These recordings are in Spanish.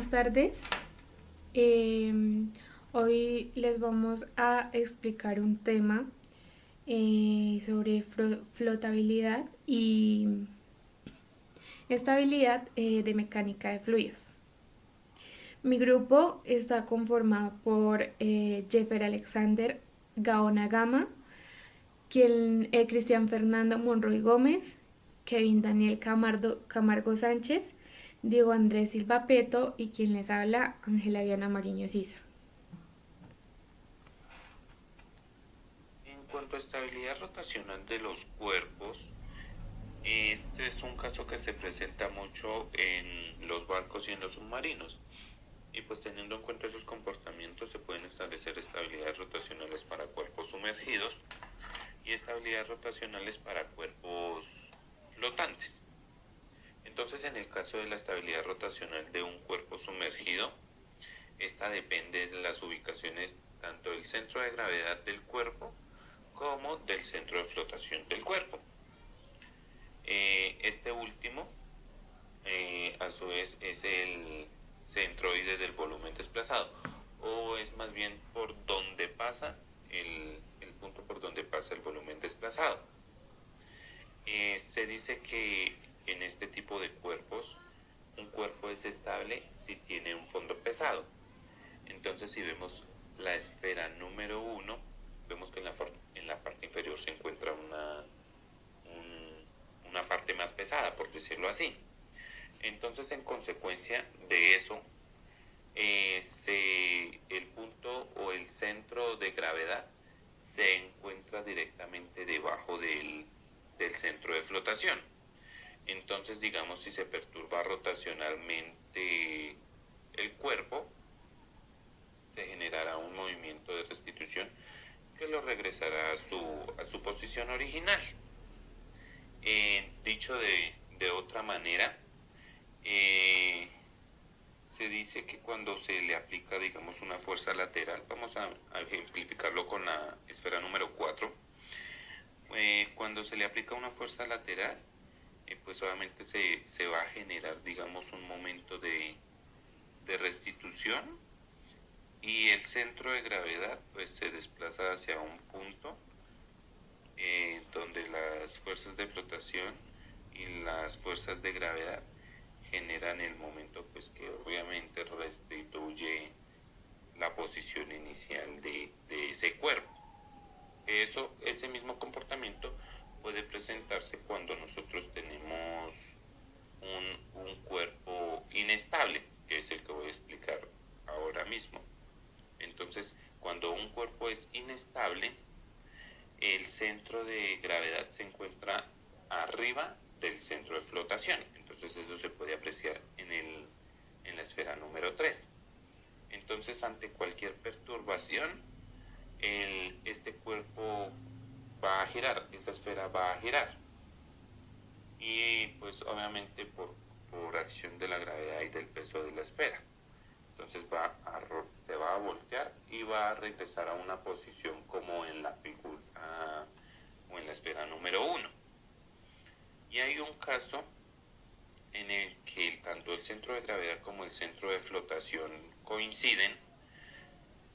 Buenas tardes. Em, Hoy les vamos a explicar un tema sobre flotabilidad y estabilidad de mecánica de fluidos. Mi grupo está conformado por Jeffer Alexander Gaona Gama, Cristian Fernando Monroy Gómez, Kevin Daniel Camargo Sánchez, Diego Andrés Silva Prieto y quien les habla, Ángela Viana Mariño Sisa. En cuanto a estabilidad rotacional de los cuerpos, este es un caso que se presenta mucho en los barcos y en los submarinos. Y pues teniendo en cuenta esos comportamientos se pueden establecer estabilidades rotacionales para cuerpos sumergidos y estabilidades rotacionales para cuerpos flotantes. Entonces, en el caso de la estabilidad rotacional de un cuerpo sumergido, esta depende de las ubicaciones tanto del centro de gravedad del cuerpo como del centro de flotación del cuerpo. Este último, a su vez, es el centroide del volumen desplazado, o es más bien por donde pasa el punto por donde pasa el volumen desplazado. Se dice que en este tipo de cuerpos, un cuerpo es estable si tiene un fondo pesado. Entonces, si vemos la esfera número 1, vemos que en la parte inferior se encuentra una parte más pesada, por decirlo así. Entonces, en consecuencia de eso, el punto o el centro de gravedad se encuentra directamente debajo del centro de flotación. Entonces, digamos, si se perturba rotacionalmente el cuerpo, se generará un movimiento de restitución que lo regresará a su posición original. Dicho de otra manera, eh, se dice que cuando se le aplica, digamos, una fuerza lateral, vamos a ejemplificarlo con la esfera número 4, cuando se le aplica una fuerza lateral, pues obviamente se va a generar, digamos, un momento de restitución y el centro de gravedad pues se desplaza hacia un punto donde las fuerzas de flotación y las fuerzas de gravedad generan el momento pues que obviamente restituye la posición inicial de ese cuerpo. Ese mismo comportamiento puede presentarse cuando nosotros tenemos un cuerpo inestable, que es el que voy a explicar ahora mismo. Entonces, cuando un cuerpo es inestable, el centro de gravedad se encuentra arriba del centro de flotación. Entonces, eso se puede apreciar en la esfera número 3. Entonces, ante cualquier perturbación, este cuerpo va a girar, esa esfera va a girar. Y pues obviamente por acción de la gravedad y del peso de la esfera. Entonces se va a voltear y va a regresar a una posición como en la figura o en la esfera número 1. Y hay un caso en el que tanto el centro de gravedad como el centro de flotación coinciden.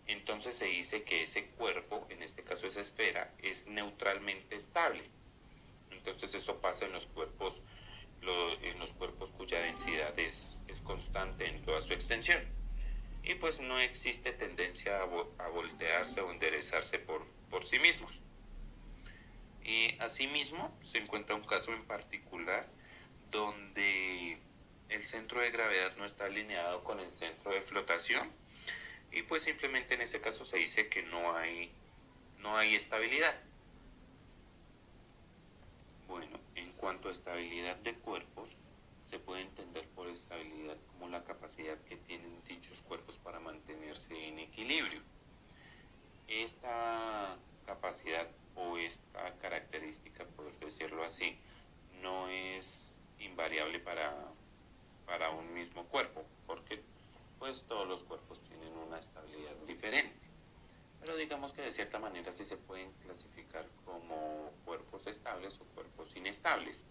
Entonces se dice que ese cuerpo, en este caso esa esfera, es neutralmente estable. Entonces eso pasa en los cuerpos cuya densidad es constante en toda su extensión. Y pues no existe tendencia a voltearse o enderezarse por sí mismos. Y asimismo se encuentra un caso en particular donde el centro de gravedad no está alineado con el centro de flotación y pues simplemente en ese caso se dice que no hay estabilidad. Bueno, en cuanto a estabilidad de cuerpos, se puede entender por estabilidad como la capacidad que tienen dichos cuerpos para mantenerse en equilibrio. Esta capacidad o esta característica, por decirlo así, no es invariable para un mismo cuerpo, porque pues todos los cuerpos tienen una estabilidad diferente. Pero digamos que de cierta manera sí se pueden clasificar como cuerpos estables o cuerpos inestables.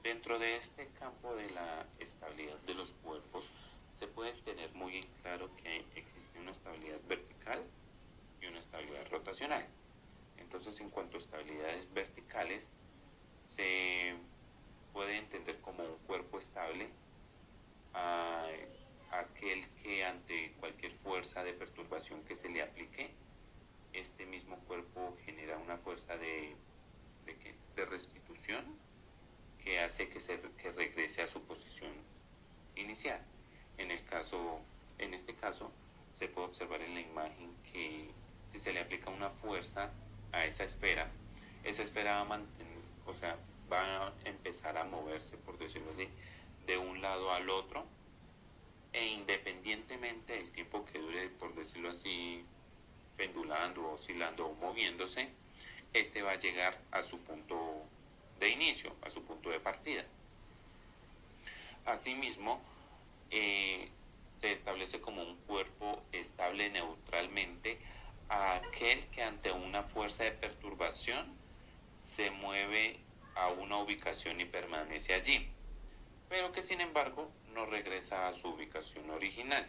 Dentro de este campo de la estabilidad de los cuerpos se puede tener muy en claro que existe una estabilidad vertical y una estabilidad rotacional. Entonces, en cuanto a estabilidades verticales, se puede entender como un cuerpo estable a aquel que ante cualquier fuerza de perturbación que se le aplique, este mismo cuerpo genera una fuerza de restitución que hace que regrese a su posición inicial. En este caso, se puede observar en la imagen que si se le aplica una fuerza a esa esfera va a mantener, o sea, va a empezar a moverse, por decirlo así, de un lado al otro, e independientemente del tiempo que dure, por decirlo así, pendulando, oscilando o moviéndose, este va a llegar a su punto de inicio, a su punto de partida. Asimismo, se establece como un cuerpo estable neutralmente a aquel que ante una fuerza de perturbación se mueve a una ubicación y permanece allí, pero que sin embargo no regresa a su ubicación original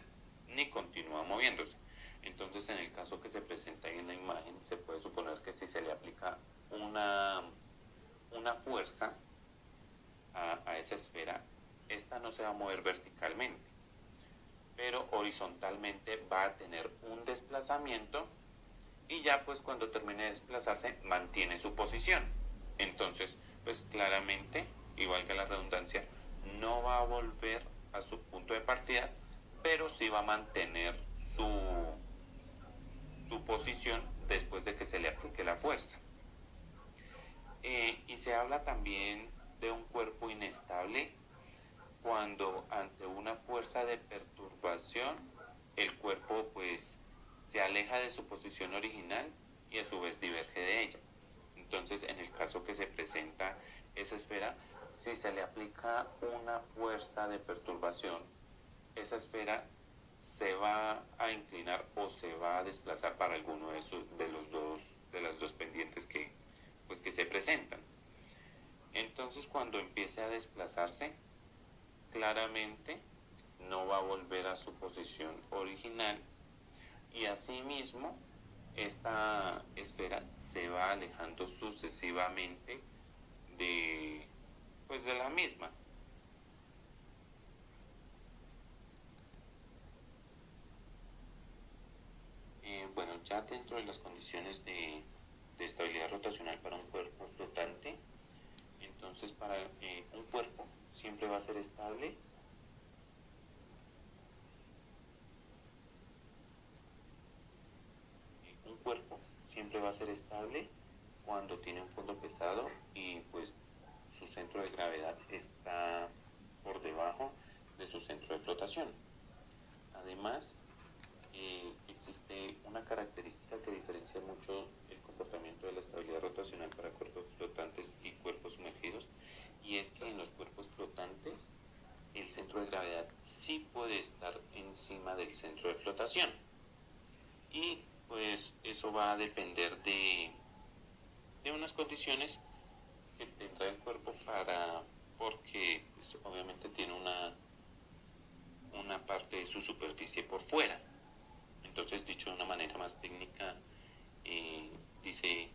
ni continúa moviéndose. Entonces, en el caso que se presenta ahí en la imagen, se puede suponer que si se le aplica una fuerza a esa esfera, esta no se va a mover verticalmente, pero horizontalmente va a tener un desplazamiento, y ya pues cuando termine de desplazarse mantiene su posición. Entonces, pues claramente, igual que la redundancia, no va a volver a su punto de partida, pero sí va a mantener su posición después de que se le aplique la fuerza. Y se habla también de un cuerpo inestable cuando ante una fuerza de perturbación el cuerpo pues se aleja de su posición original y a su vez diverge de ella. Entonces, en el caso que se presenta esa esfera, si se le aplica una fuerza de perturbación, esa esfera se va a inclinar o se va a desplazar para alguno de las dos pendientes que se presentan. Entonces, cuando empiece a desplazarse, claramente no va a volver a su posición original, y asimismo esta esfera se va alejando sucesivamente de la misma. Bueno, ya dentro de las condiciones de estabilidad rotacional para un cuerpo flotante, entonces para un cuerpo siempre va a ser estable un cuerpo siempre va a ser estable cuando tiene un fondo pesado y pues su centro de gravedad está por debajo de su centro de flotación. Además, existe una característica que diferencia mucho el comportamiento de la estabilidad rotacional para cuerpos flotantes y cuerpos sumergidos, y es que en los cuerpos flotantes el centro de gravedad sí puede estar encima del centro de flotación, y pues eso va a depender de unas condiciones que tendrá el cuerpo porque pues, obviamente tiene una parte de su superficie por fuera. Entonces, dicho de una manera más técnica, dice,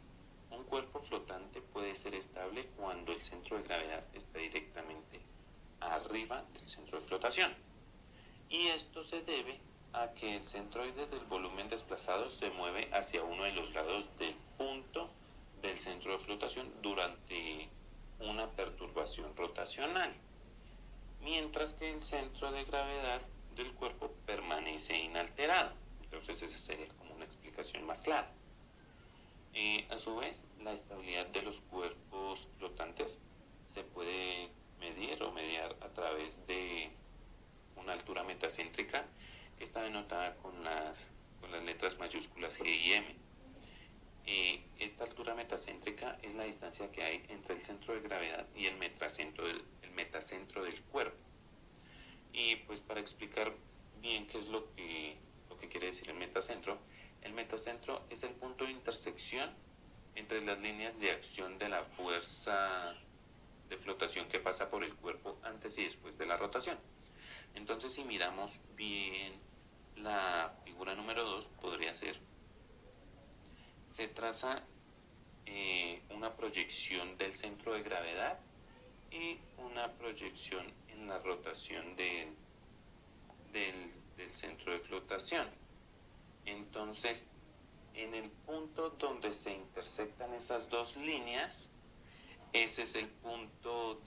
un cuerpo flotante puede ser estable cuando el centro de gravedad está directamente arriba del centro de flotación. Y esto se debe a que el centroide del volumen desplazado se mueve hacia uno de los lados del punto del centro de flotación durante una perturbación rotacional, mientras que el centro de gravedad del cuerpo permanece inalterado. Entonces esa sería como una explicación más clara. A su vez, la estabilidad de los cuerpos flotantes se puede medir o mediar a través de una altura metacéntrica que está denotada con las letras mayúsculas G y M. Esta altura metacéntrica es la distancia que hay entre el centro de gravedad y el metacentro del cuerpo. Y pues para explicar bien qué es lo que quiere decir el metacentro es el punto de intersección entre las líneas de acción de la fuerza de flotación que pasa por el cuerpo antes y después de la rotación. Entonces, si miramos bien la figura número 2, podría ser, se traza una proyección del centro de gravedad y una proyección en la rotación del centro de flotación. Entonces, en el punto donde se intersectan esas dos líneas, ese es el punto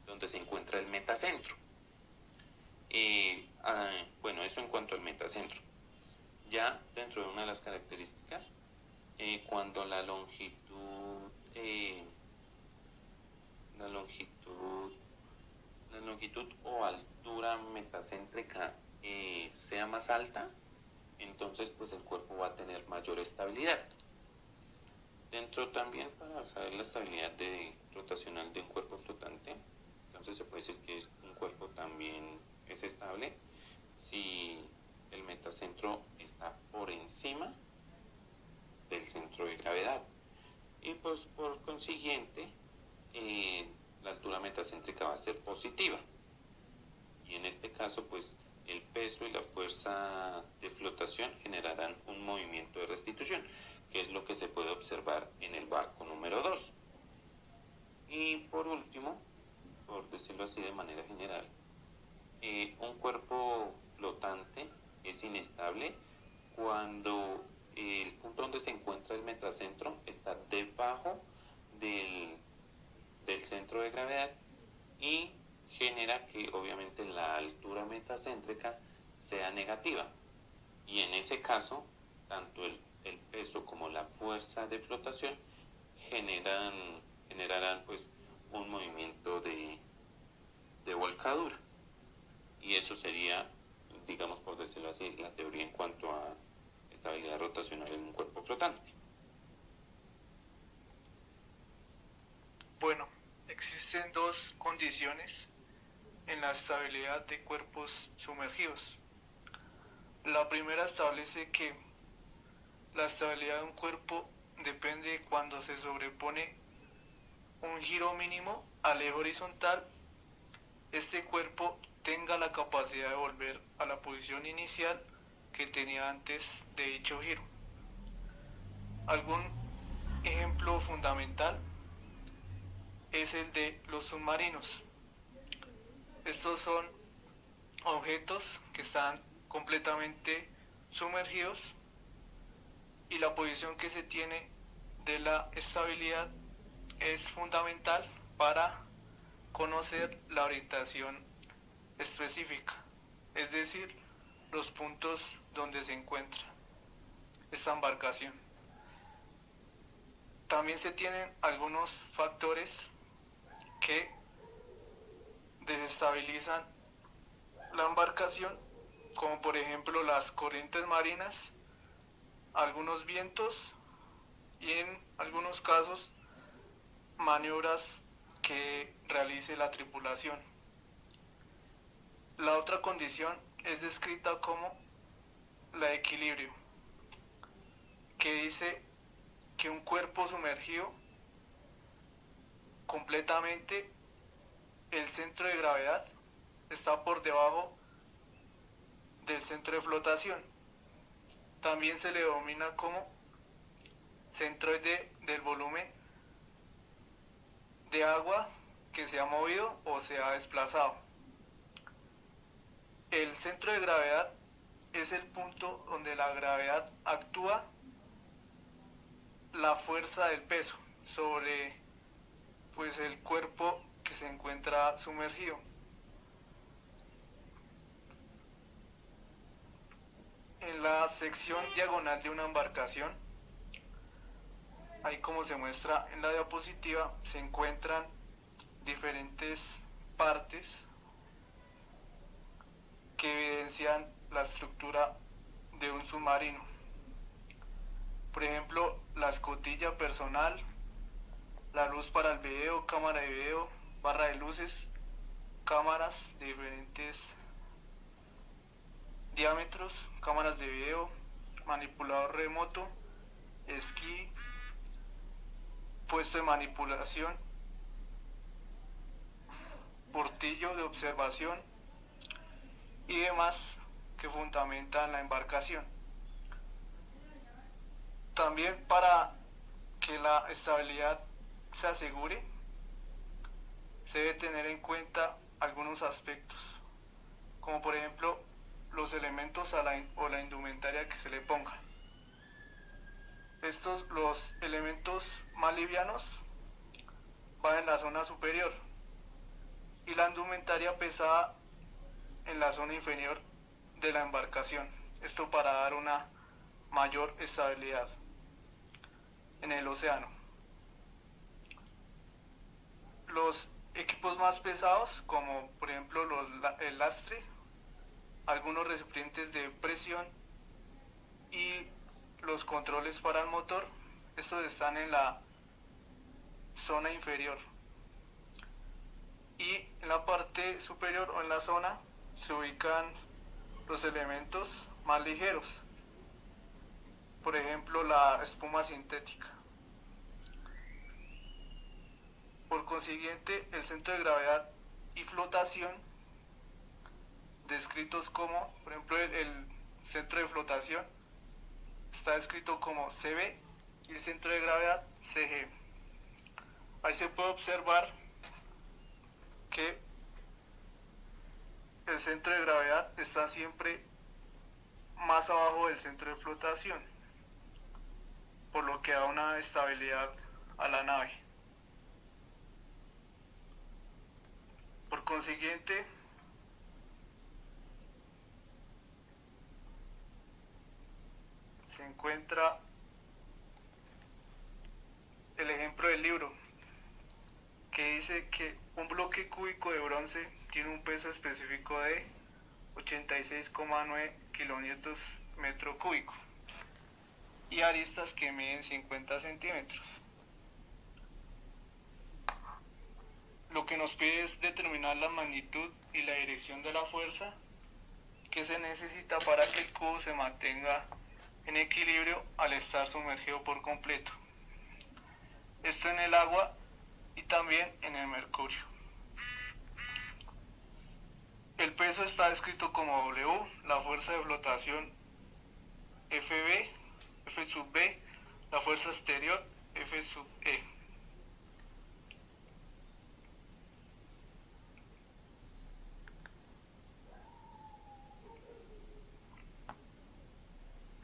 donde se encuentra el metacentro. Bueno, eso en cuanto al metacentro. Ya dentro de una de las características, cuando la longitud o altura metacéntrica sea más alta, entonces pues el cuerpo va a tener mayor estabilidad. Dentro también, para saber la estabilidad rotacional de un cuerpo flotante, entonces se puede decir que un cuerpo también es estable si el metacentro está por encima del centro de gravedad. Y pues por consiguiente, la altura metacéntrica va a ser positiva. Y en este caso, pues el peso y la fuerza de flotación generarán un movimiento de restitución, que es lo que se puede observar en el barco número 2. Y por último, por decirlo así de manera general, un cuerpo flotante es inestable cuando el punto donde se encuentra el metacentro está debajo del centro de gravedad y genera que obviamente la altura metacéntrica sea negativa. Y en ese caso, tanto el peso como la fuerza de flotación generarán pues un movimiento de volcadura. Y eso sería, digamos por decirlo así, la teoría en cuanto a estabilidad rotacional en un cuerpo flotante. Bueno, existen dos condiciones en la estabilidad de cuerpos sumergidos. La primera establece que la estabilidad de un cuerpo depende cuando se sobrepone un giro mínimo al eje horizontal, este cuerpo tenga la capacidad de volver a la posición inicial que tenía antes de dicho giro. Algún ejemplo fundamental es el de los submarinos. Estos son objetos que están completamente sumergidos y la posición que se tiene de la estabilidad es fundamental para conocer la orientación específica, es decir, los puntos donde se encuentra esta embarcación. También se tienen algunos factores que desestabilizan la embarcación, como por ejemplo las corrientes marinas, algunos vientos y en algunos casos maniobras que realice la tripulación. La otra condición es descrita como la de equilibrio, que dice que un cuerpo sumergido completamente, el centro de gravedad está por debajo del centro de flotación. También se le denomina como centroide del volumen de agua que se ha movido o se ha desplazado. El centro de gravedad es el punto donde la gravedad actúa la fuerza del peso sobre pues el cuerpo que se encuentra sumergido. En la sección diagonal de una embarcación, ahí como se muestra en la diapositiva, se encuentran diferentes partes que evidencian la estructura de un submarino. Por ejemplo, la escotilla personal, la luz para el video, cámara de video, barra de luces, cámaras de diferentes diámetros, cámaras de video, manipulador remoto, esquí, puesto de manipulación, portillo de observación, y demás que fundamentan la embarcación. También para que la estabilidad se asegure, se debe tener en cuenta algunos aspectos, como por ejemplo los elementos o la indumentaria que se le ponga. Los elementos más livianos van en la zona superior y la indumentaria pesada en la zona inferior de la embarcación. Esto para dar una mayor estabilidad en el océano. Los equipos más pesados, como por ejemplo el lastre, algunos recipientes de presión y los controles para el motor, estos están en la zona inferior. Y en la parte superior o en la zona se ubican los elementos más ligeros, por ejemplo la espuma sintética. Por consiguiente, el centro de gravedad y flotación, descritos como, por ejemplo, el centro de flotación está descrito como CB y el centro de gravedad CG. Ahí se puede observar que el centro de gravedad está siempre más abajo del centro de flotación, por lo que da una estabilidad a la nave. Por consiguiente, se encuentra el ejemplo del libro, que dice que un bloque cúbico de bronce tiene un peso específico de 86,9 kilonewtons metro cúbico y aristas que miden 50 centímetros. Lo que nos pide es determinar la magnitud y la dirección de la fuerza que se necesita para que el cubo se mantenga en equilibrio al estar sumergido por completo. Esto en el agua y también en el mercurio. El peso está descrito como W, la fuerza de flotación F sub B, la fuerza exterior F sub E.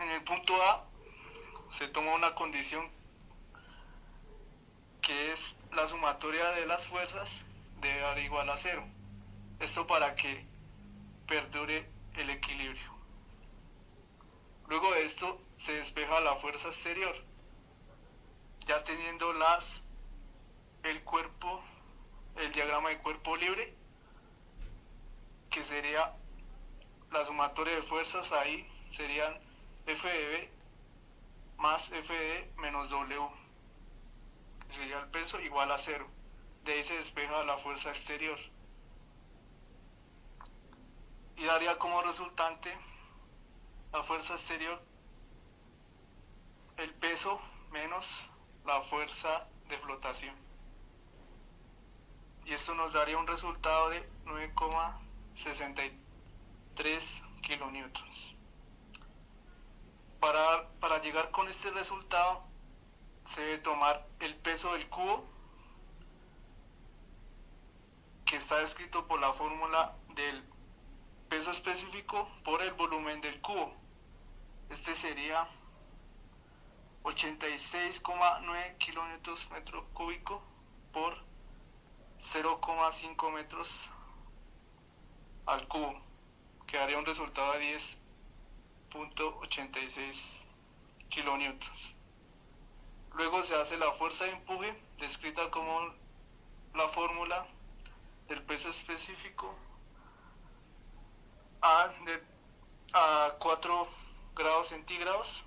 En el punto A se toma una condición que es la sumatoria de las fuerzas debe dar igual a 0. Esto para que perdure el equilibrio. Luego de esto se despeja la fuerza exterior, ya teniendo el diagrama de cuerpo libre, que sería la sumatoria de fuerzas ahí serían F de B más F de menos W, que sería el peso igual a 0. De ahí se despeja la fuerza exterior y daría como resultante la fuerza exterior, el peso menos la fuerza de flotación, y esto nos daría un resultado de 9,63 kilonewtons. Para llegar con este resultado se debe tomar el peso del cubo, que está descrito por la fórmula del peso específico por el volumen del cubo. Este sería 86,9 kilonewtons metro cúbico por 0,5 metros al cubo, que daría un resultado de 10,86 kilonewtons. Luego se hace la fuerza de empuje, descrita como la fórmula del peso específico a 4 grados centígrados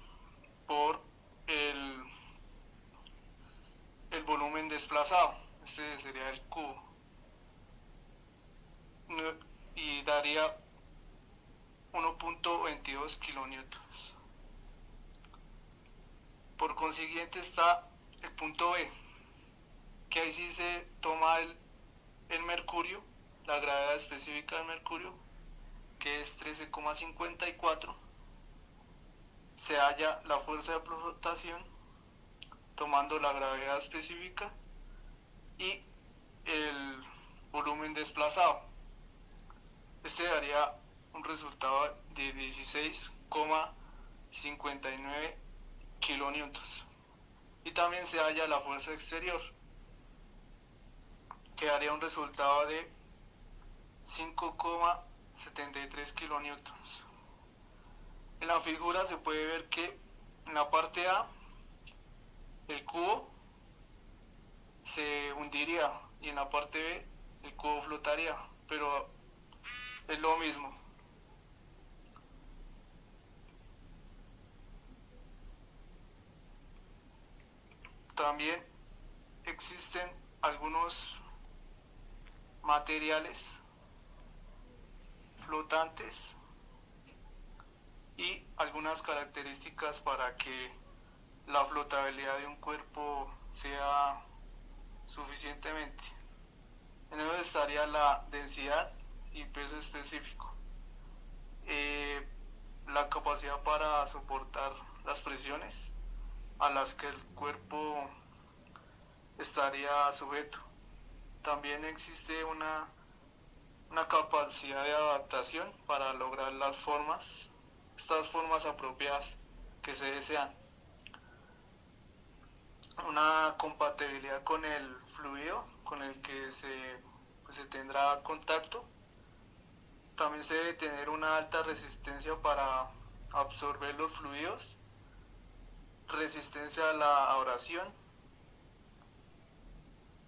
por el volumen desplazado. Este sería el cubo y daría 1,22 kilonewtons. Por consiguiente está el punto B, que ahí sí se toma el mercurio, la gravedad específica del mercurio, que es 13,54, se halla la fuerza de flotación tomando la gravedad específica y el volumen desplazado. Este daría un resultado de 16,59 kilonewtons. Y también se halla la fuerza exterior, que daría un resultado de 5,73 kilonewtons. En la figura se puede ver que en la parte A el cubo se hundiría y en la parte B el cubo flotaría, pero es lo mismo. También existen algunos materiales flotantes y algunas características para que la flotabilidad de un cuerpo sea suficientemente. En ello estaría la densidad y peso específico, la capacidad para soportar las presiones a las que el cuerpo estaría sujeto. También existe una capacidad de adaptación para lograr estas formas apropiadas que se desean. Una compatibilidad con el fluido con el que se tendrá contacto. También se debe tener una alta resistencia para absorber los fluidos, resistencia a la abrasión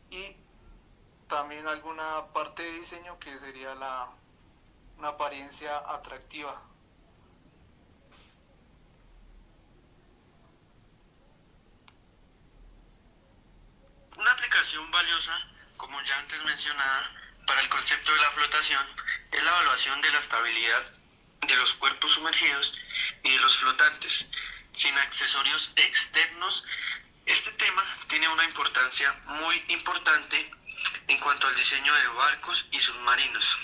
y también alguna parte de diseño que sería una apariencia atractiva. Una aplicación valiosa, como ya antes mencionada, para el concepto de la flotación es la evaluación de la estabilidad de los cuerpos sumergidos y de los flotantes, sin accesorios externos. Este tema tiene una importancia muy importante en cuanto al diseño de barcos y submarinos.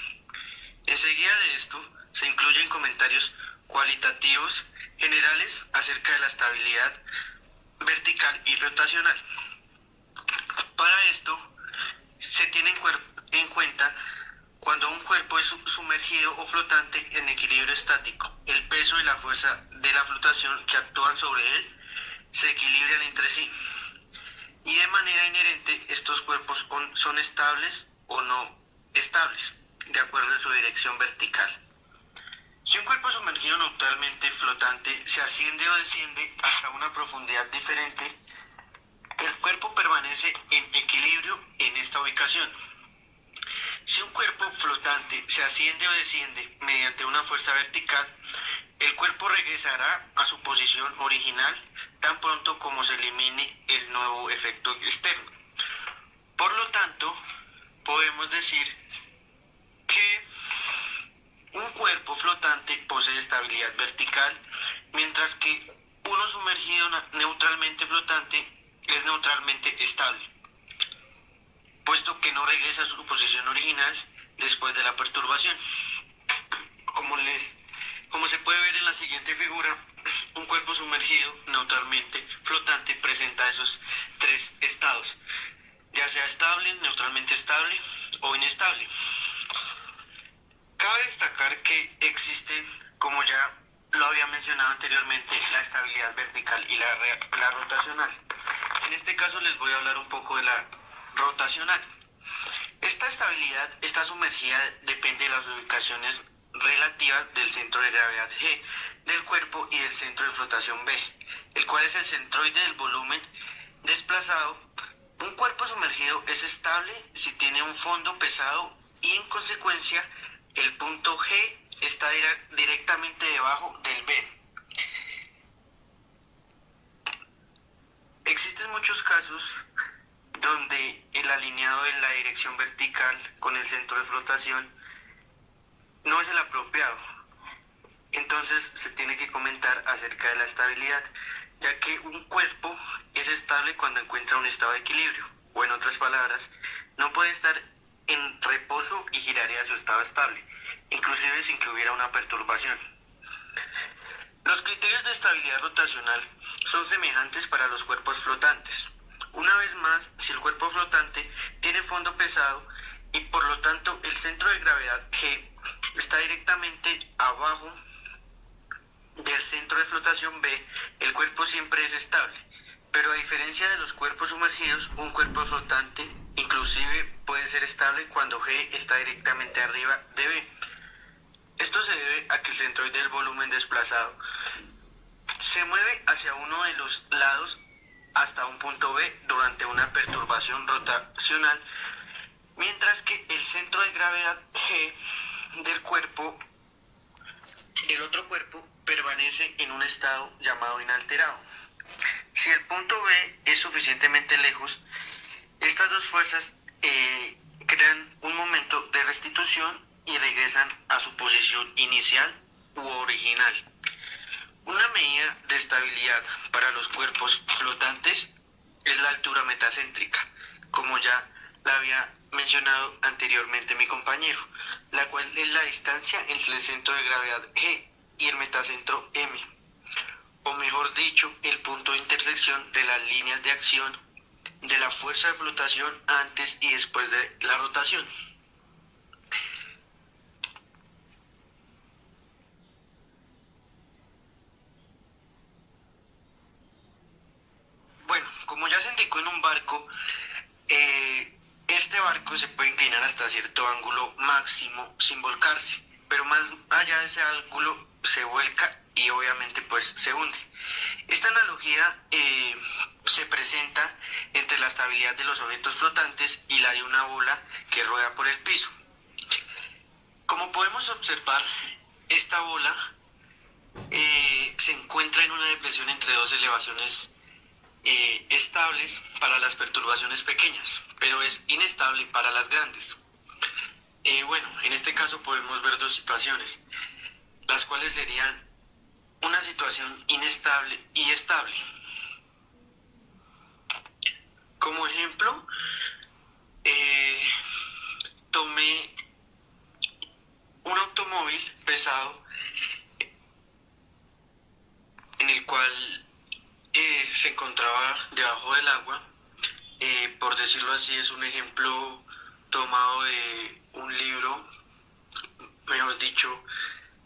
Enseguida de esto se incluyen comentarios cualitativos generales acerca de la estabilidad vertical y rotacional. Para esto se tiene en cuenta cuando un cuerpo es sumergido o flotante en equilibrio estático. El peso y la fuerza de la flotación que actúan sobre él se equilibran entre sí. Y de manera inherente estos cuerpos son estables o no estables, de acuerdo a su dirección vertical. Si un cuerpo sumergido neutralmente flotante se asciende o desciende hasta una profundidad diferente, el cuerpo permanece en equilibrio en esta ubicación. Si un cuerpo flotante se asciende o desciende mediante una fuerza vertical, el cuerpo regresará a su posición original tan pronto como se elimine el nuevo efecto externo. Por lo tanto, podemos decir que un cuerpo flotante posee estabilidad vertical, mientras que uno sumergido neutralmente flotante es neutralmente estable, puesto que no regresa a su posición original después de la perturbación. Como se puede ver en la siguiente figura, un cuerpo sumergido neutralmente flotante presenta esos tres estados, ya sea estable, neutralmente estable o inestable. Cabe destacar que existen, como ya lo había mencionado anteriormente, la estabilidad vertical y la rotacional. En este caso les voy a hablar un poco de la rotacional. Esta estabilidad está sumergida depende de las ubicaciones relativas del centro de gravedad G del cuerpo y del centro de flotación B, el cual es el centroide del volumen desplazado. Un cuerpo sumergido es estable si tiene un fondo pesado y en consecuencia el punto G está directamente debajo del B. Existen muchos casos donde el alineado de la dirección vertical con el centro de flotación no es el apropiado. Entonces se tiene que comentar acerca de la estabilidad, ya que un cuerpo es estable cuando encuentra un estado de equilibrio, o en otras palabras, no puede estar en reposo y girar hacia su estado estable. inclusive sin que hubiera una perturbación. Los criterios de estabilidad rotacional son semejantes para los cuerpos flotantes. Una vez más, si el cuerpo flotante tiene fondo pesado y por lo tanto el centro de gravedad G está directamente abajo del centro de flotación B, el cuerpo siempre es estable. Pero a diferencia de los cuerpos sumergidos, un cuerpo flotante inclusive puede ser estable cuando G está directamente arriba de B. Esto se debe a que el centroide del volumen desplazado se mueve hacia uno de los lados hasta un punto B durante una perturbación rotacional, mientras que el centro de gravedad G del otro cuerpo permanece en un estado llamado inalterado. Si el punto B es suficientemente lejos, estas dos fuerzas crean un momento de restitución y regresan a su posición inicial u original. Una medida de estabilidad para los cuerpos flotantes es la altura metacéntrica, como ya la había mencionado anteriormente mi compañero, la cual es la distancia entre el centro de gravedad G y el metacentro M, o mejor dicho, el punto de intersección de las líneas de acción de la fuerza de flotación antes y después de la rotación. Bueno, como ya se indicó en un barco, este barco se puede inclinar hasta cierto ángulo máximo sin volcarse, pero más allá de ese ángulo se vuelca y obviamente pues se hunde. Esta analogía se presenta entre la estabilidad de los objetos flotantes y la de una bola que rueda por el piso. Como podemos observar, esta bola se encuentra en una depresión entre dos elevaciones estables para las perturbaciones pequeñas, pero es inestable para las grandes. Bueno, en este caso podemos ver dos situaciones, las cuales serían una situación inestable y estable. Como ejemplo, tomé un automóvil pesado en el cual se encontraba debajo del agua. Por decirlo así, es un ejemplo tomado de un libro, mejor dicho,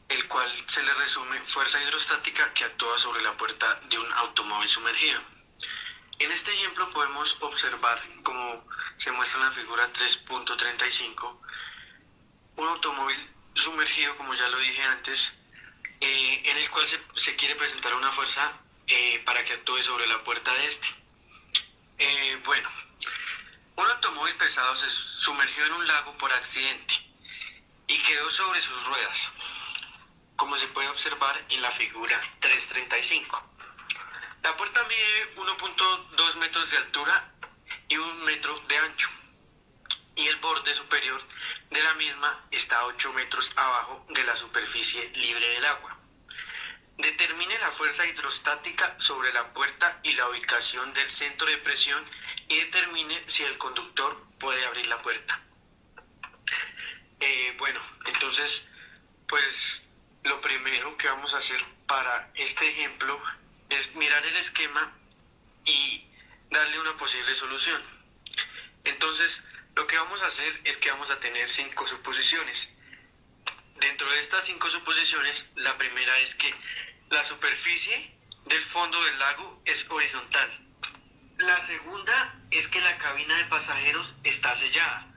el cual se le resume fuerza hidrostática que actúa sobre la puerta de un automóvil sumergido. En este ejemplo podemos observar, como se muestra en la figura 3.35, un automóvil sumergido, como ya lo dije antes, en el cual se quiere presentar una fuerza para que actúe sobre la puerta de este. Bueno, un automóvil pesado se sumergió en un lago por accidente y quedó sobre sus ruedas, como se puede observar en la figura 3.35. La puerta mide 1.2 metros de altura y 1 metro de ancho, y el borde superior de la misma está a 8 metros abajo de la superficie libre del agua. Determine la fuerza hidrostática sobre la puerta y la ubicación del centro de presión y determine si el conductor puede abrir la puerta. Bueno, entonces, pues lo primero que vamos a hacer para este ejemplo es mirar el esquema y darle una posible solución. Entonces, lo que vamos a hacer es que vamos a tener 5 suposiciones. Dentro de estas 5 suposiciones, la primera es que la superficie del fondo del lago es horizontal. La segunda es que la cabina de pasajeros está sellada,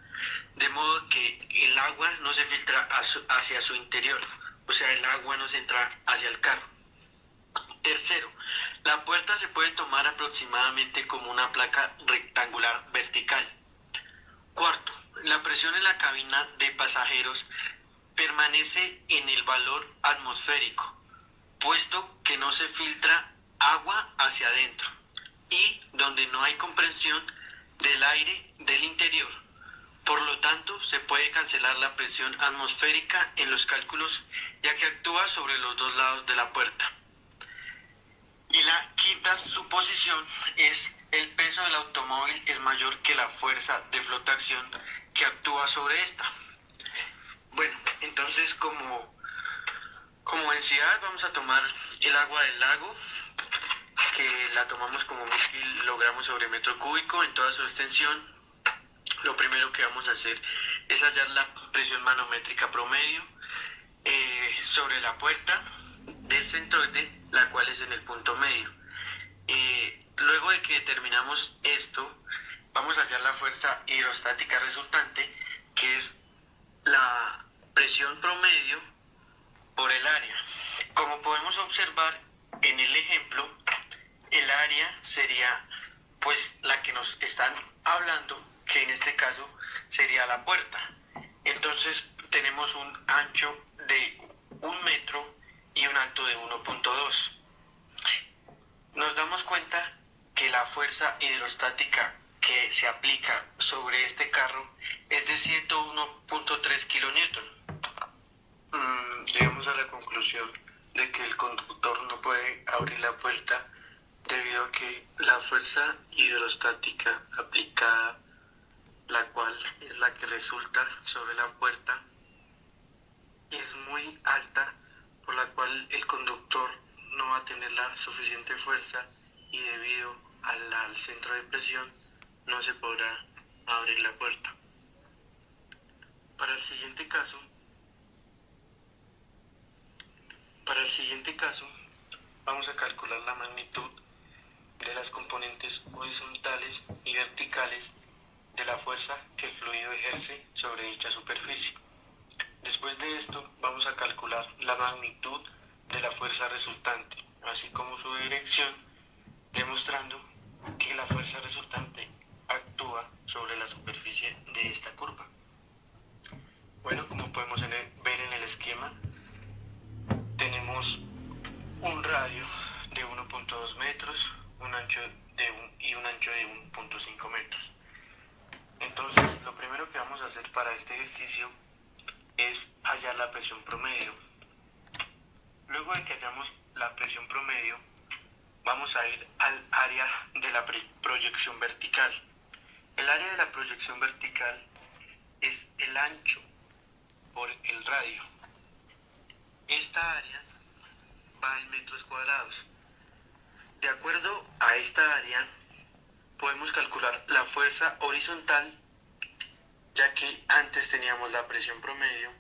de modo que el agua no se filtra hacia su interior, o sea, el agua no se entra hacia el carro. Tercero, la puerta se puede tomar aproximadamente como una placa rectangular vertical. Cuarto, la presión en la cabina de pasajeros permanece en el valor atmosférico, puesto que no se filtra agua hacia adentro y donde no hay compresión del aire del interior. Por lo tanto, se puede cancelar la presión atmosférica en los cálculos, ya que actúa sobre los dos lados de la puerta. Y la quinta suposición es el peso del automóvil es mayor que la fuerza de flotación que actúa sobre esta. Bueno, entonces Entonces, como densidad, vamos a tomar el agua del lago, que la tomamos como 1000 kilogramos sobre metro cúbico en toda su extensión. Lo primero que vamos a hacer es hallar la presión manométrica promedio sobre la puerta del centroide, la cual es en el punto medio. Luego de que determinamos esto, vamos a hallar la fuerza hidrostática resultante, que es la presión promedio por el área. Como podemos observar en el ejemplo, el área sería pues la que nos están hablando, que en este caso sería la puerta. Entonces tenemos un ancho de 1 metro y un alto de 1.2. Nos damos cuenta que la fuerza hidrostática que se aplica sobre este carro es de 101.3 kilonewton. Llegamos a la conclusión de que el conductor no puede abrir la puerta debido a que la fuerza hidrostática aplicada, la cual es la que resulta sobre la puerta, es muy alta, por la cual el conductor no va a tener la suficiente fuerza y debido al centro de presión no se podrá abrir la puerta. Para el siguiente caso, vamos a calcular la magnitud de las componentes horizontales y verticales de la fuerza que el fluido ejerce sobre dicha superficie. Después de esto, vamos a calcular la magnitud de la fuerza resultante, así como su dirección, demostrando que la fuerza resultante actúa sobre la superficie de esta curva. Bueno, como podemos ver en el esquema, tenemos un radio de 1.2 metros, un ancho de 1.5 metros. Entonces, lo primero que vamos a hacer para este ejercicio es hallar la presión promedio. Luego de que hallamos la presión promedio, vamos a ir al área de la proyección vertical. El área de la proyección vertical es el ancho por el radio. Esta área va en metros cuadrados. De acuerdo a esta área, podemos calcular la fuerza horizontal, ya que antes teníamos la presión promedio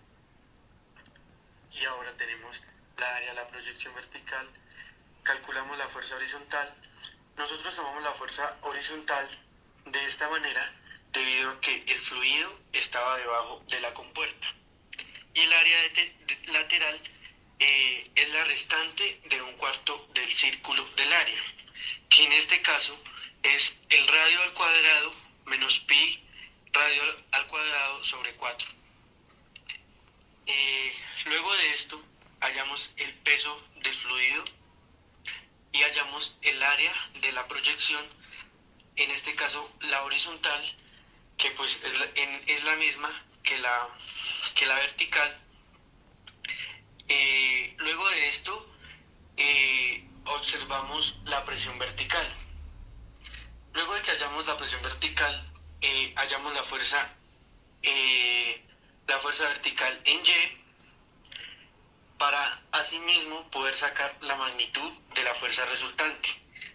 y ahora tenemos la área de la proyección vertical. Calculamos la fuerza horizontal. Nosotros tomamos la fuerza horizontal de esta manera debido a que el fluido estaba debajo de la compuerta. Y el área lateral es la restante de 1/4 del círculo del área, que en este caso es el radio al cuadrado menos pi radio al cuadrado sobre 4. Luego de esto hallamos el peso del fluido y hallamos el área de la proyección, en este caso la horizontal, que pues es la misma que la vertical. Luego de esto observamos la presión vertical. Luego de que hallamos la presión vertical, hallamos la fuerza vertical en Y, para asimismo poder sacar la magnitud de la fuerza resultante,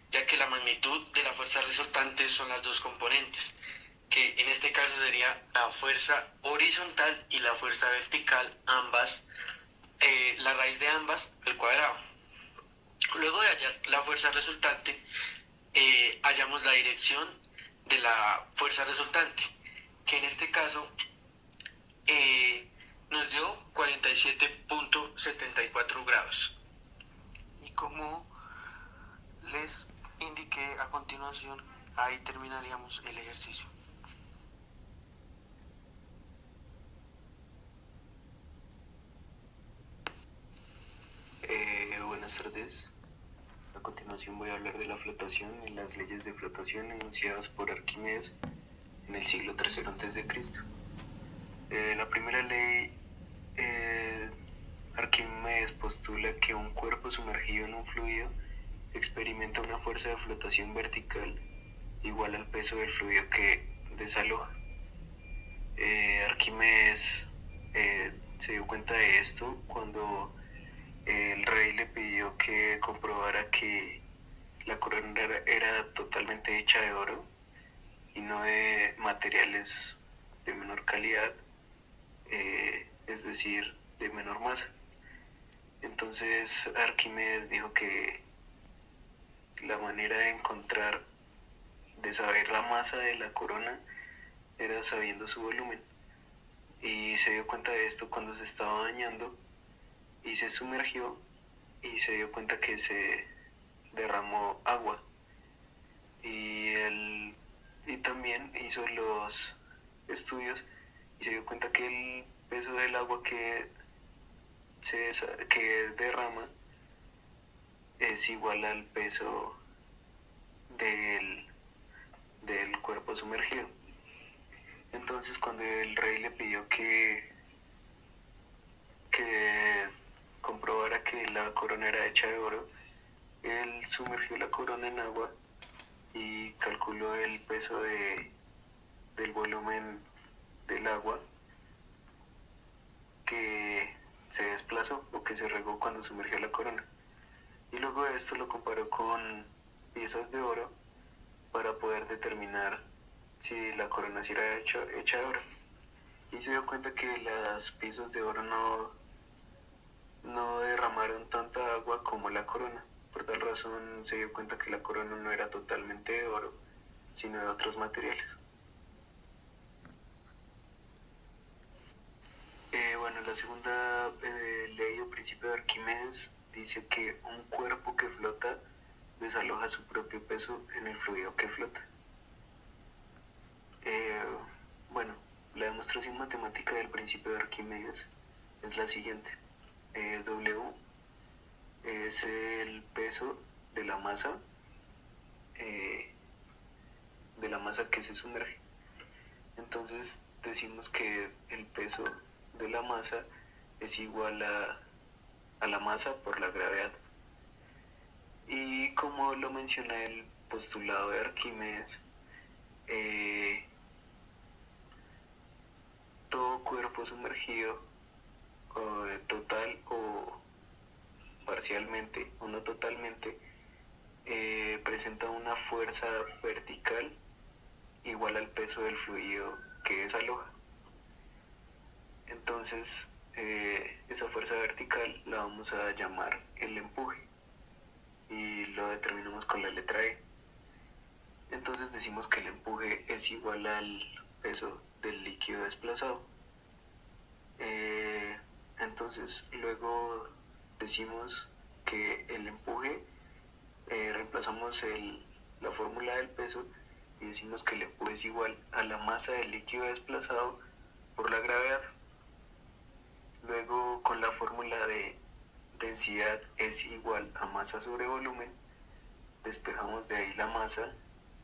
ya que la magnitud de la fuerza resultante son las dos componentes, que en este caso sería la fuerza horizontal y la fuerza vertical, ambas, la raíz de ambas al cuadrado. Luego de hallar la fuerza resultante, hallamos la dirección de la fuerza resultante, que en este caso nos dio 47.74 grados. Y como les indiqué a continuación, ahí terminaríamos el ejercicio. Buenas tardes. A continuación voy a hablar de la flotación y las leyes de flotación enunciadas por Arquímedes en el siglo III a.C. La primera ley, Arquímedes postula que un cuerpo sumergido en un fluido experimenta una fuerza de flotación vertical igual al peso del fluido que desaloja. Arquímedes se dio cuenta de esto cuando el rey le pidió que comprobara que la corona era totalmente hecha de oro y no de materiales de menor calidad, es decir, de menor masa. Entonces Arquímedes dijo que la manera de saber la masa de la corona era sabiendo su volumen. Y se dio cuenta de esto cuando se estaba bañando y se sumergió y se dio cuenta que se derramó agua. Y también hizo los estudios y se dio cuenta que el peso del agua que derrama es igual al peso del cuerpo sumergido. Entonces cuando el rey le pidió que comprobara que la corona era hecha de oro, él sumergió la corona en agua y calculó el peso del volumen del agua que se desplazó o que se regó cuando sumergió la corona. Y luego de esto lo comparó con piezas de oro para poder determinar si la corona era hecha de oro. Y se dio cuenta que las piezas de oro no derramaron tanta agua como la corona. Por tal razón se dio cuenta que la corona no era totalmente de oro, sino de otros materiales. Bueno, la segunda ley o principio de Arquímedes dice que un cuerpo que flota desaloja su propio peso en el fluido que flota. Bueno, la demostración matemática del principio de Arquímedes es la siguiente. W es el peso de la masa que se sumerge. Entonces decimos que el peso de la masa es igual a la masa por la gravedad. Y como lo menciona el postulado de Arquímedes, todo cuerpo sumergido, total o parcialmente o no totalmente, presenta una fuerza vertical igual al peso del fluido que desaloja. Entonces esa fuerza vertical la vamos a llamar el empuje y lo determinamos con la letra E. Entonces decimos que el empuje es igual al peso del líquido desplazado. Entonces luego decimos que el empuje, reemplazamos la fórmula del peso y decimos que el empuje es igual a la masa del líquido desplazado por la gravedad. Luego con la fórmula de densidad es igual a masa sobre volumen, despejamos de ahí la masa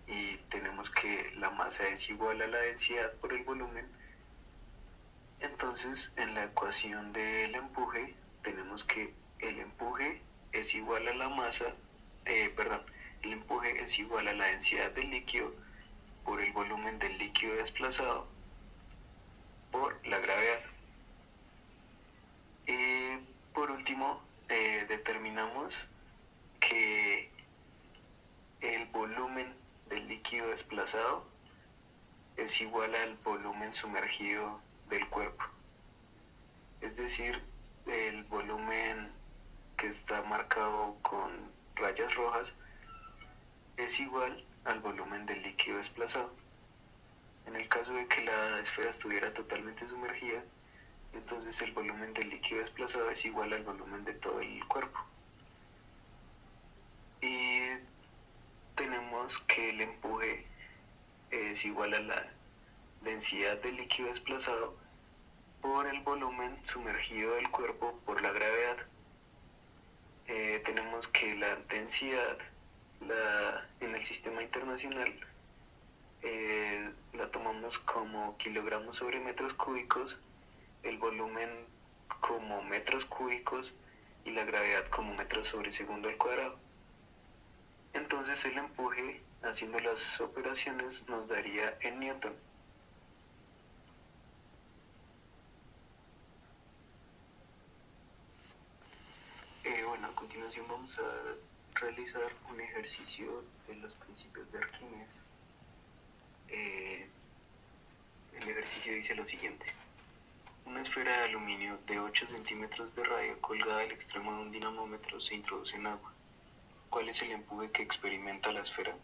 y tenemos que la masa es igual a la densidad por el volumen. Entonces en la ecuación del empuje tenemos que el empuje es igual a la masa, el empuje es igual a la densidad del líquido por el volumen del líquido desplazado por la gravedad. Por último, determinamos que el volumen del líquido desplazado es igual al volumen sumergido del cuerpo. Es decir, el volumen que está marcado con rayas rojas es igual al volumen del líquido desplazado. En el caso de que la esfera estuviera totalmente sumergida, entonces el volumen del líquido desplazado es igual al volumen de todo el cuerpo. Y tenemos que el empuje es igual a la densidad del líquido desplazado por el volumen sumergido del cuerpo por la gravedad. Tenemos que la densidad en el sistema internacional la tomamos como kilogramos sobre metros cúbicos, el volumen como metros cúbicos y la gravedad como metros sobre segundo al cuadrado. Entonces el empuje, haciendo las operaciones, nos daría en Newton. Bueno, a continuación vamos a realizar un ejercicio de los principios de Arquímedes. El ejercicio dice lo siguiente. Una esfera de aluminio de 8 centímetros de radio colgada al extremo de un dinamómetro se introduce en agua. ¿Cuál es el empuje que experimenta la esfera?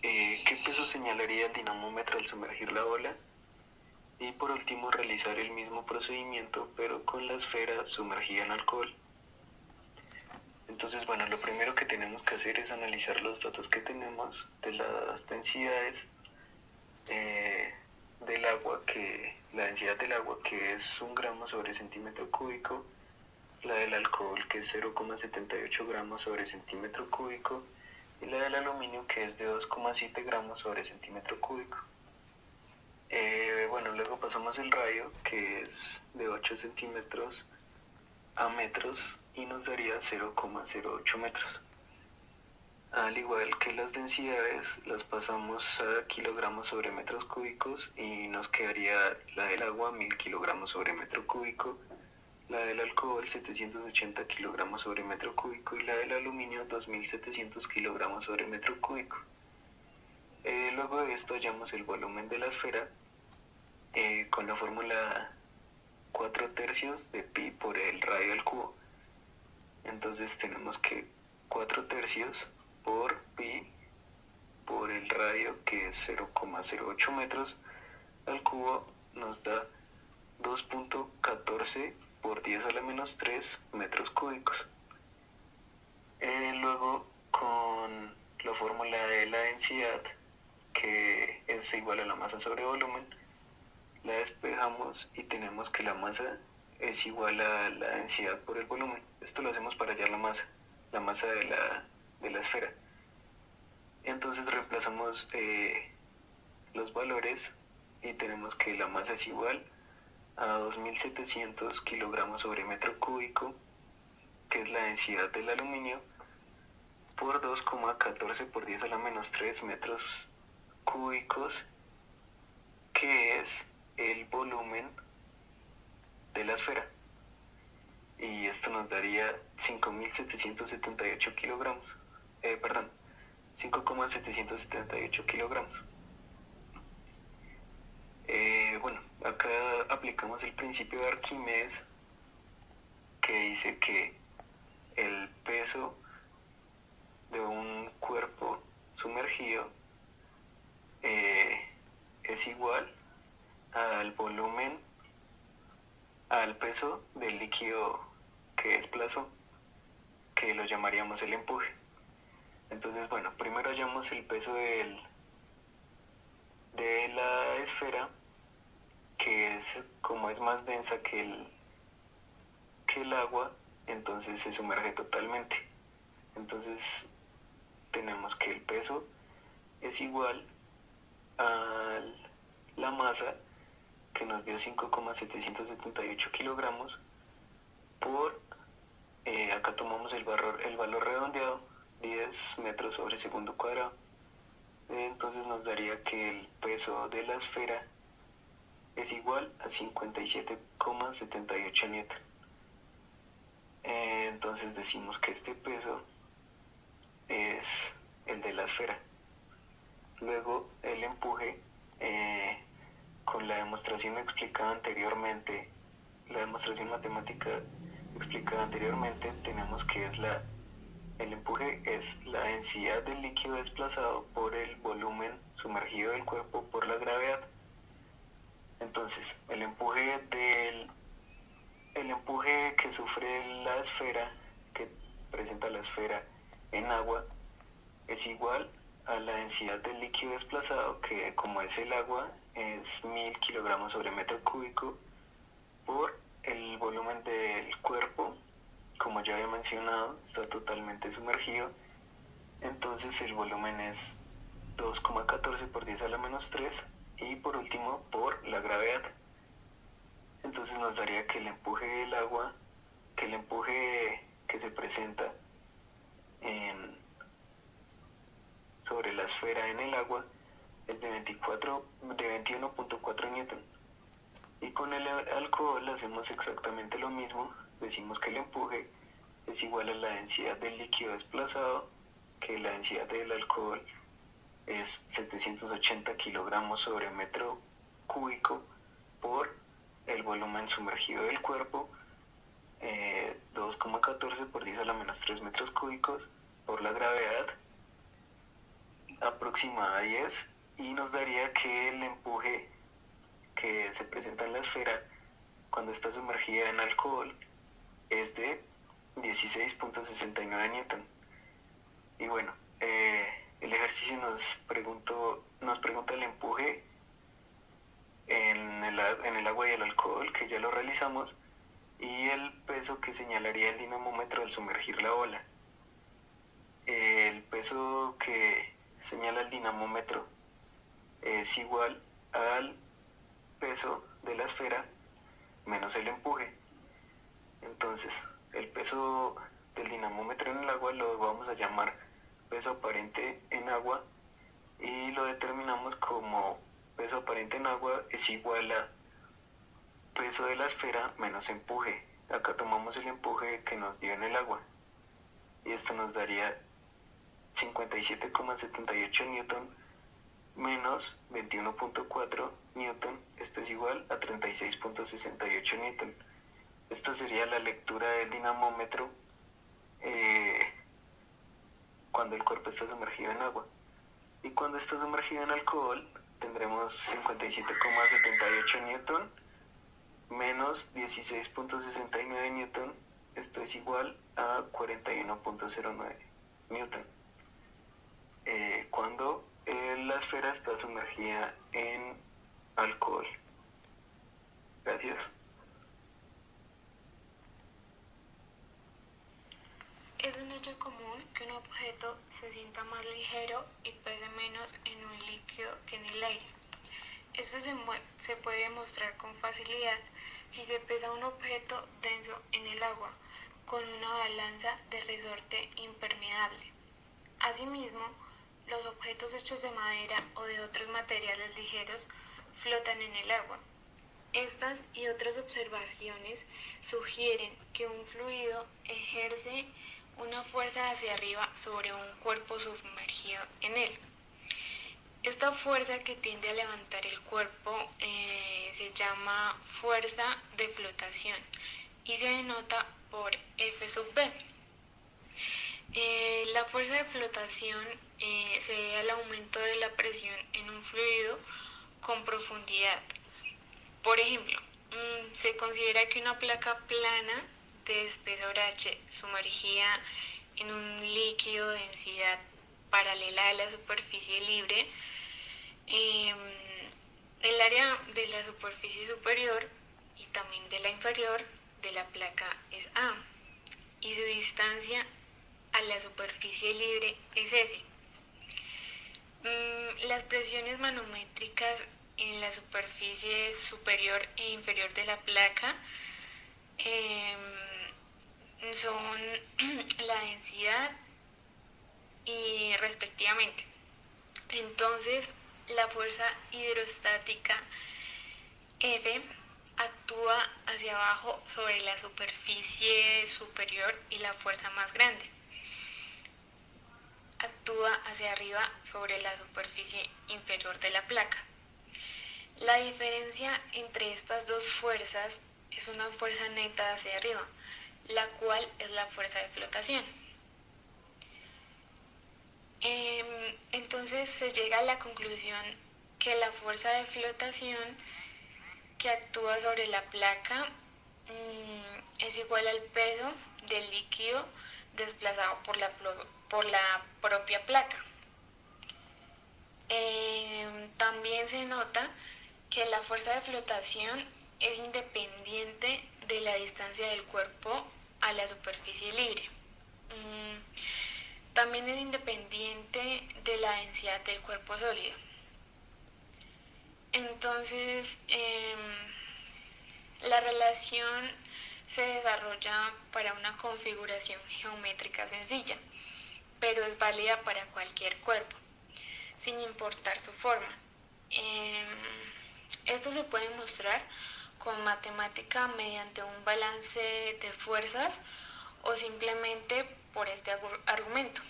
¿Qué peso señalaría el dinamómetro al sumergir la bola? Y por último, realizar el mismo procedimiento, pero con la esfera sumergida en alcohol. Entonces, bueno, lo primero que tenemos que hacer es analizar los datos que tenemos de las densidades del agua, la densidad del agua, que es 1 gramo sobre centímetro cúbico, la del alcohol, que es 0,78 gramos sobre centímetro cúbico, y la del aluminio, que es de 2,7 gramos sobre centímetro cúbico. Bueno, luego pasamos el radio, que es de 8 centímetros a metros y nos daría 0,08 metros. Al igual que las densidades, las pasamos a kilogramos sobre metros cúbicos y nos quedaría la del agua 1000 kilogramos sobre metro cúbico, la del alcohol 780 kilogramos sobre metro cúbico y la del aluminio 2700 kilogramos sobre metro cúbico. Luego de esto hallamos el volumen de la esfera con la fórmula 4/3 de pi por el radio al cubo. Entonces tenemos que 4/3 por pi por el radio, que es 0,08 metros al cubo, nos da 2.14 por 10 a la menos 3 metros cúbicos. Luego, con la fórmula de la densidad, que es igual a la masa sobre volumen, la despejamos y tenemos que la masa es igual a la densidad por el volumen. Esto lo hacemos para hallar la masa de la esfera. Entonces reemplazamos los valores y tenemos que la masa es igual a 2700 kilogramos sobre metro cúbico, que es la densidad del aluminio, por 2,14 por 10 a la menos 3 metros cúbicos, que es el volumen de la esfera. Y esto nos daría 5.778 kilogramos. 5,778 kilogramos. Bueno, acá aplicamos el principio de Arquímedes, que dice que el peso de un cuerpo sumergido es igual al volumen, al peso del líquido que desplazó, que lo llamaríamos el empuje. Entonces, bueno, primero hallamos el peso de la esfera, que es, como es más densa que el agua, entonces se sumerge totalmente. Entonces tenemos que el peso es igual a la masa, que nos dio 5,778 kilogramos, por, acá tomamos el valor redondeado, 10 metros sobre segundo cuadrado. Entonces nos daría que el peso de la esfera es igual a 57,78 newton. Entonces decimos que este peso es el de la esfera. Luego el empuje, con la demostración explicada anteriormente, la demostración matemática explicada anteriormente, tenemos que el empuje es la densidad del líquido desplazado por el volumen sumergido del cuerpo por la gravedad. Entonces, el empuje que sufre la esfera, que presenta la esfera en agua, es igual a la densidad del líquido desplazado, que como es el agua, es 1000 kilogramos sobre metro cúbico, por el volumen del cuerpo. Como ya había mencionado, está totalmente sumergido, entonces el volumen es 2,14 por 10 a la menos 3, y por último por la gravedad. Entonces nos daría que el empuje del agua, que el empuje que se presenta sobre la esfera en el agua, es de 21.4 newton. Y con el alcohol hacemos exactamente lo mismo. Decimos que el empuje es igual a la densidad del líquido desplazado, que la densidad del alcohol es 780 kilogramos sobre metro cúbico por el volumen sumergido del cuerpo, 2,14 por 10 a la menos 3 metros cúbicos por la gravedad aproximada a 10, y nos daría que el empuje que se presenta en la esfera cuando está sumergida en alcohol es de 16.69 newton. Y bueno, el ejercicio nos pregunta el empuje en el agua y el alcohol, que ya lo realizamos, y el peso que señalaría el dinamómetro al sumergir la bola. El peso que señala el dinamómetro es igual al peso de la esfera menos el empuje. Entonces, el peso del dinamómetro en el agua lo vamos a llamar peso aparente en agua, y lo determinamos como peso aparente en agua es igual a peso de la esfera menos empuje. Acá tomamos el empuje que nos dio en el agua, y esto nos daría 57,78 newton menos 21.4 newton. Esto es igual a 36.68 newton. Esta sería la lectura del dinamómetro cuando el cuerpo está sumergido en agua. Y cuando está sumergido en alcohol tendremos 57,78 newton menos 16.69 newton. Esto es igual a 41.09 newton. Cuando la esfera está sumergida en alcohol. Gracias. Es un hecho común que un objeto se sienta más ligero y pese menos en un líquido que en el aire. Esto se puede demostrar con facilidad si se pesa un objeto denso en el agua con una balanza de resorte impermeable. Asimismo, los objetos hechos de madera o de otros materiales ligeros flotan en el agua. Estas y otras observaciones sugieren que un fluido ejerce una fuerza hacia arriba sobre un cuerpo sumergido en él. Esta fuerza que tiende a levantar el cuerpo se llama fuerza de flotación y se denota por F sub B. La fuerza de flotación se debe al aumento de la presión en un fluido con profundidad. Por ejemplo, se considera que una placa plana de espesor H sumergida en un líquido de densidad paralela a la superficie libre, el área de la superficie superior y también de la inferior de la placa es A, y su distancia a la superficie libre es S. Las presiones manométricas en la superficie superior e inferior de la placa son la densidad y respectivamente. Entonces, la fuerza hidrostática F actúa hacia abajo sobre la superficie superior y la fuerza más grande actúa hacia arriba sobre la superficie inferior de la placa. La diferencia entre estas dos fuerzas es una fuerza neta hacia arriba, la cual es la fuerza de flotación. Entonces se llega a la conclusión que la fuerza de flotación que actúa sobre la placa es igual al peso del líquido desplazado por la propia placa. También se nota que la fuerza de flotación es independiente de la distancia del cuerpo a la superficie libre. También es independiente de la densidad del cuerpo sólido. Entonces, la relación se desarrolla para una configuración geométrica sencilla, pero es válida para cualquier cuerpo, sin importar su forma. Esto se puede mostrar con matemática mediante un balance de fuerzas o simplemente por este argumento.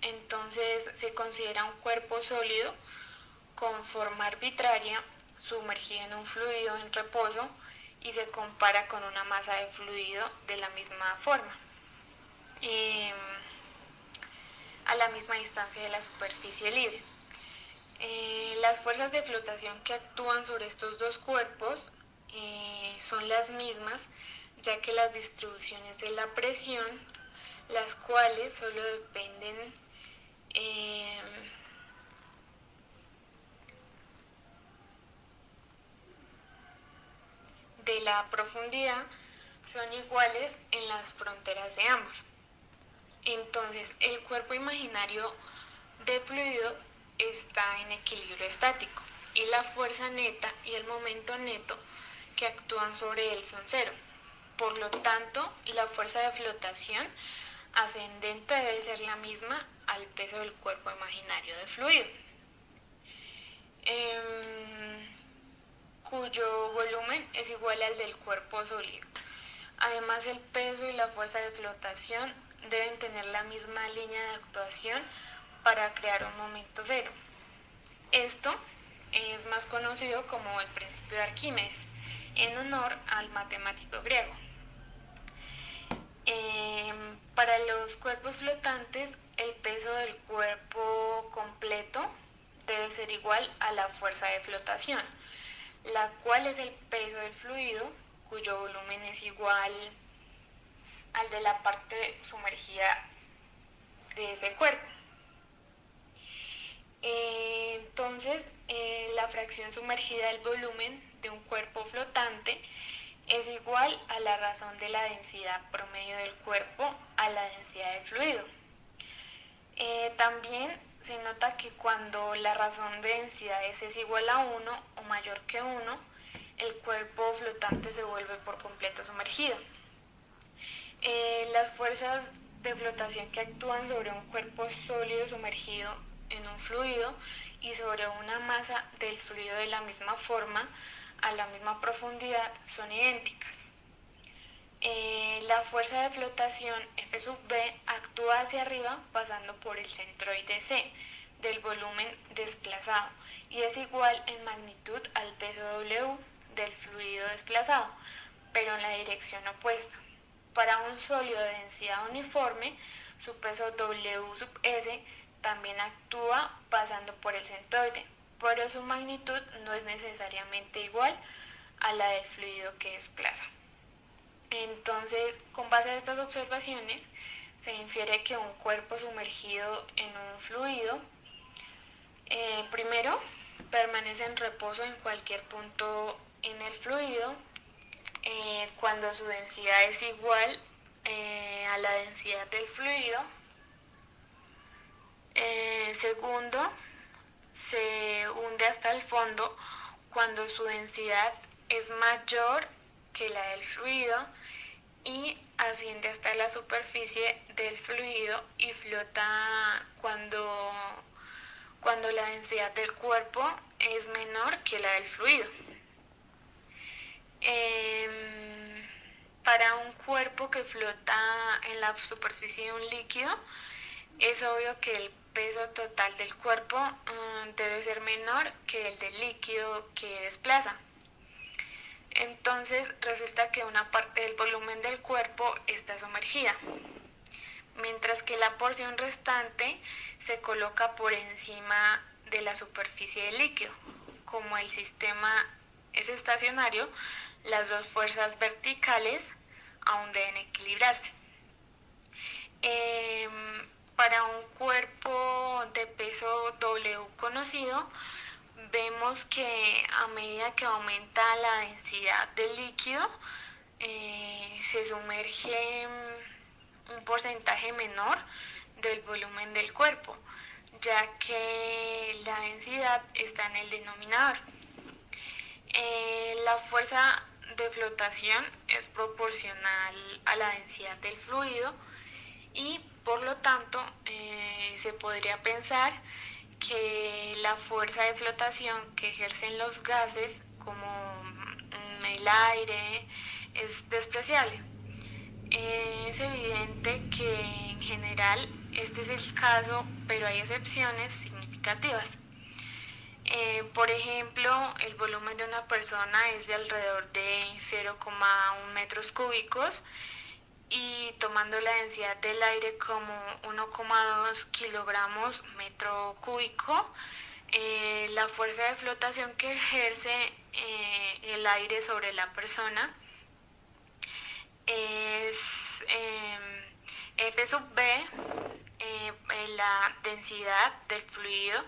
Entonces se considera un cuerpo sólido con forma arbitraria sumergido en un fluido en reposo y se compara con una masa de fluido de la misma forma, a la misma distancia de la superficie libre. Las fuerzas de flotación que actúan sobre estos dos cuerpos son las mismas, ya que las distribuciones de la presión, las cuales solo dependen de la profundidad, son iguales en las fronteras de ambos. Entonces, el cuerpo imaginario de fluido está en equilibrio estático y la fuerza neta y el momento neto que actúan sobre él son cero. Por lo tanto, la fuerza de flotación ascendente debe ser la misma al peso del cuerpo imaginario de fluido, cuyo volumen es igual al del cuerpo sólido. Además, el peso y la fuerza de flotación deben tener la misma línea de actuación para crear un momento cero. Esto es más conocido como el principio de Arquímedes, en honor al matemático griego. Para los cuerpos flotantes, el peso del cuerpo completo debe ser igual a la fuerza de flotación, la cual es el peso del fluido, cuyo volumen es igual al de la parte sumergida de ese cuerpo. Entonces, la fracción sumergida del volumen de un cuerpo flotante es igual a la razón de la densidad promedio del cuerpo a la densidad del fluido. También se nota que cuando la razón de densidades es igual a 1 o mayor que 1, el cuerpo flotante se vuelve por completo sumergido. Las fuerzas de flotación que actúan sobre un cuerpo sólido sumergido en un fluido y sobre una masa del fluido de la misma forma, a la misma profundidad, son idénticas. La fuerza de flotación F sub B actúa hacia arriba pasando por el centroide C del volumen desplazado y es igual en magnitud al peso W del fluido desplazado, pero en la dirección opuesta. Para un sólido de densidad uniforme, su peso W sub S también actúa pasando por el centroide, pero su magnitud no es necesariamente igual a la del fluido que desplaza. Entonces, con base a estas observaciones, se infiere que un cuerpo sumergido en un fluido, primero, permanece en reposo en cualquier punto en el fluido, cuando su densidad es igual a la densidad del fluido. Segundo, se hunde hasta el fondo cuando su densidad es mayor que la del fluido y asciende hasta la superficie del fluido y flota cuando la densidad del cuerpo es menor que la del fluido. Para un cuerpo que flota en la superficie de un líquido, es obvio que el peso total del cuerpo debe ser menor que el del líquido que desplaza. Entonces resulta que una parte del volumen del cuerpo está sumergida, mientras que la porción restante se coloca por encima de la superficie del líquido. Como el sistema es estacionario, las dos fuerzas verticales aún deben equilibrarse. Para un cuerpo de peso W conocido, vemos que a medida que aumenta la densidad del líquido, se sumerge un porcentaje menor del volumen del cuerpo, ya que la densidad está en el denominador. La fuerza de flotación es proporcional a la densidad del fluido y por lo tanto se podría pensar que la fuerza de flotación que ejercen los gases como el aire es despreciable. Es evidente que en general este es el caso, pero hay excepciones significativas. Por ejemplo, el volumen de una persona es de alrededor de 0,1 metros cúbicos y tomando la densidad del aire como 1,2 kilogramos metro cúbico, la fuerza de flotación que ejerce el aire sobre la persona es F sub B, la densidad del fluido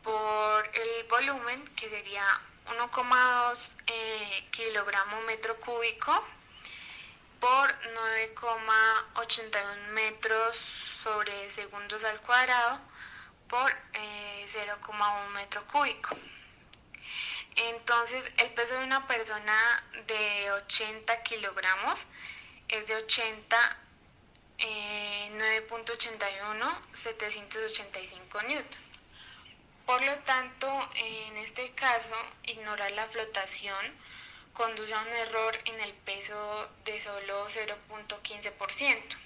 por el volumen, que sería 1,2 kilogramo metro cúbico por 9,81 metros sobre segundos al cuadrado por 0,1 metro cúbico. Entonces, el peso de una persona de 80 kilogramos es de 9,81, 785 newtons. Por lo tanto, en este caso, ignorar la flotación conduce a un error en el peso de solo 0,15%,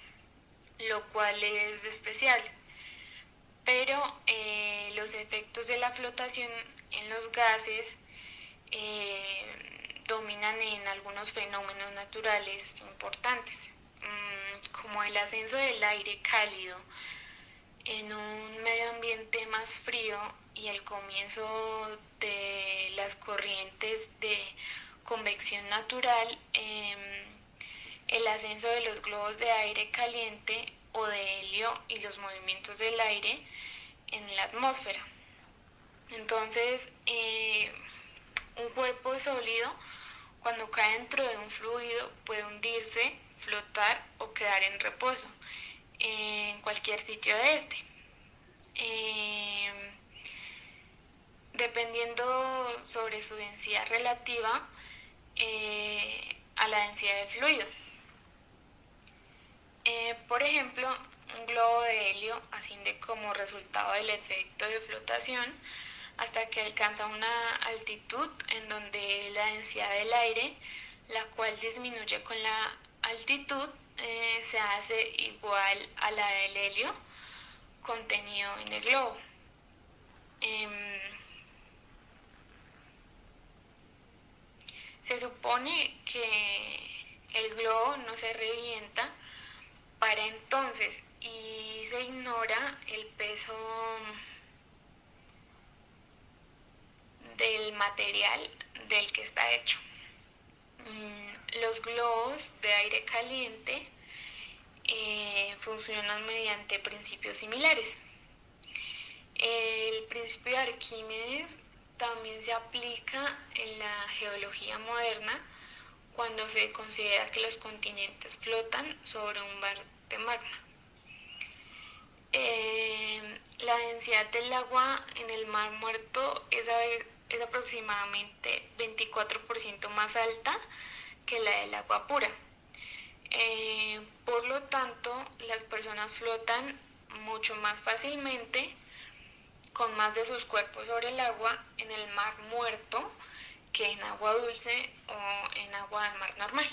lo cual es despreciable. Pero los efectos de la flotación en los gases dominan en algunos fenómenos naturales importantes, como el ascenso del aire cálido en un medio ambiente más frío y el comienzo de las corrientes de convección natural, el ascenso de los globos de aire caliente o de helio y los movimientos del aire en la atmósfera. Entonces, un cuerpo sólido, cuando cae dentro de un fluido, puede hundirse, flotar o quedar en reposo en cualquier sitio de este, dependiendo sobre su densidad relativa a la densidad del fluido. Por ejemplo, un globo de helio asciende como resultado del efecto de flotación hasta que alcanza una altitud en donde la densidad del aire, la cual disminuye con la altitud, se hace igual a la del helio contenido en el globo. Se supone que el globo no se revienta para entonces y se ignora el peso del material del que está hecho. Los globos de aire caliente funcionan mediante principios similares. El principio de Arquímedes también se aplica en la geología moderna cuando se considera que los continentes flotan sobre un mar de magma. La densidad del agua en el mar muerto es aproximadamente 24% más alta que la del agua pura. Por lo tanto, las personas flotan mucho más fácilmente con más de sus cuerpos sobre el agua en el mar muerto que en agua dulce o en agua de mar normal.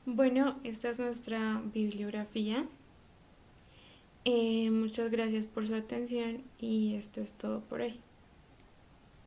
Bueno, esta es nuestra bibliografía. Muchas gracias por su atención y esto es todo por hoy.